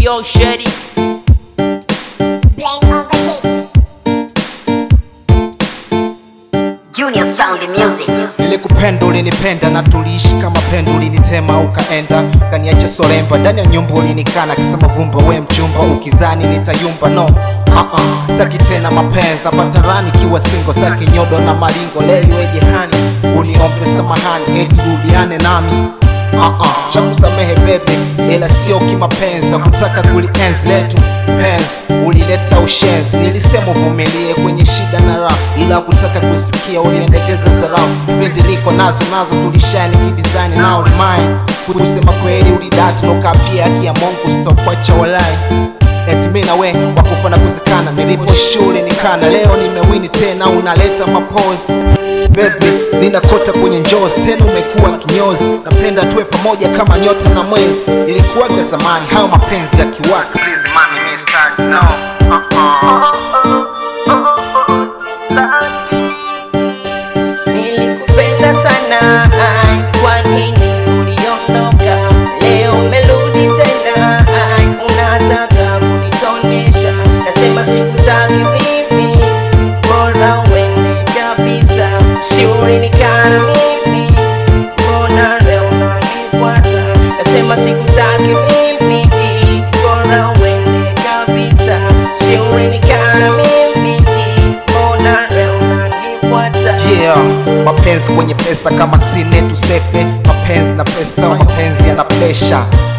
Yo, Shady. Blame on the hits. Junior Sound Music. Nilikupenda ulinipenda na tuliishi kama pendo, ulinitema ukaenda kaniacha solemba ndani ya nyumba, ulinikana kisema vumba we mchumba, ukizani nitayumba. No, sitaki tena mapenzi, napata rani kiwa single, sitaki nyodo na maringo. Leo iweje hani uniombe samahani eti rudiane nami? Chakusamehe baby ila sio kimapenzi, kutaka kulienzi letu penzi, ulileta ushenzi. Nilisema uvumilie kwenye shida na raha, ila kutaka kusikia uliendekeza zarau. Pindi liko nazo tulishine kidesign now mine. Kusema kweli ulidati nokapia haki ya Mungu, sitokwacha walai. Eti mimi na we wakufa na kuzikana, nilipo shule nikana, leo nimewini tena unaleta mapozi. Baby ninakota kwenye njozi, tena umekuwa kinyozi. Napenda tuwe pamoja kama nyota na mwezi, ilikuwaga zamani hao mapenzi ya kiwaka. Please mami me start no. Nilikupenda sana, kwa nini uliondoka? Leo umerudi tena, unataka kunitonesha. Nasema sikutaki mimi, bora uende kabisa. Si ulinikana mimi, mbona leo unanifuata? Nasema sikutaki mimi, bora uende kabisa. Si ulinikana mimi, mbona leo unanifuata? Yeah, mapenzi kwenye pesa kama sine tusepe. Mapenzi na pesa, mapenzi yana pressure.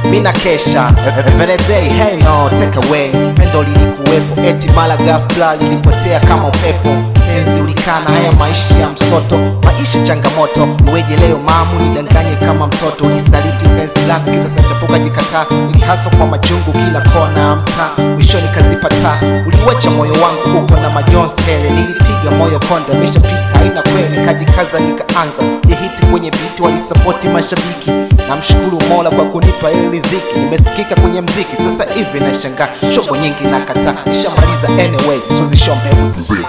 Mina kesha every day, hey no take away. Pendo lilikuwepo eti mala ghafla lilipotea kama upepo. Penzi ulikana, haya maisha ya msoto, maisha changamoto. Uweje leo mamu nidanganye kama mtoto? Ulisaliti penzi lako kisa chapuka jikataa, ulihasa kwa majungu kila kona mtaa, mwishoni kazipata. Uliwacha moyo wangu uko na majonzi tele, nilipiga moyo konde meshapita haina kweli. Kajikaza nikaanza nihiti kwenye biti, walisapoti mashabiki. Namshukuru Mola kwa kunipa ile riziki, nimesikika kwenye mziki. Sasa hivi nashangaa shogo nyingi nakata, nishamaliza anyway so zishombe muziki.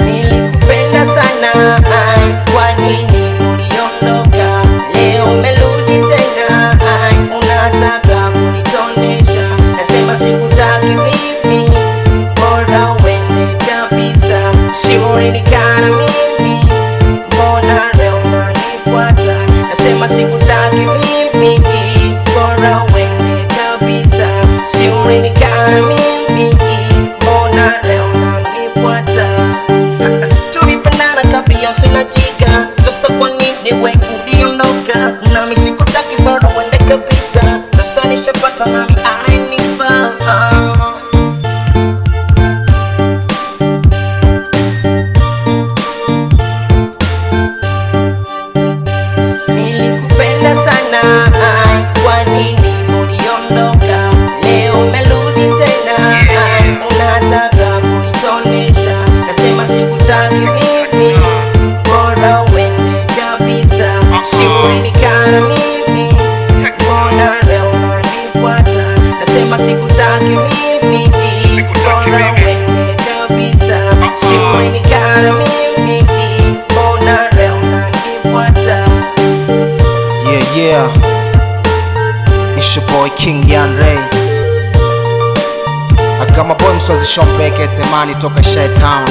Nilikupenda sana, kwa nini uliondoka? Leo umerudi tena, unataka kunitonesha. Nasema sikutaki mimi, bora uende kabisa. Si ulinikana mimi, mbona leo unanifuata? Nasema sikutaki mimi, bora uende kabisa. Si ulinikana mimi, mbona leo unanifuata? Tulipendana kabisa sina jika, sasa kwa nini we uliondoka? Nami sikutaki bora uende kabisa. Sasa nishapata nami ananifaa. Nilikupenda sana, kwa nini uliondoka? Leo umerudi tena, unataka kunitonesha. Nasema sikutaki mimi, bora uende kabisa. Si ulinikana mimi, mbona leo unanifuata? Nasema sikutaki mimi, bora uende kabisa. Si ulinikana mimi, mbona leo unanifuata? Yeah, it's your boy King Yan Ray. I got my boy Mswazi Shombeke Temani toka Shy Town.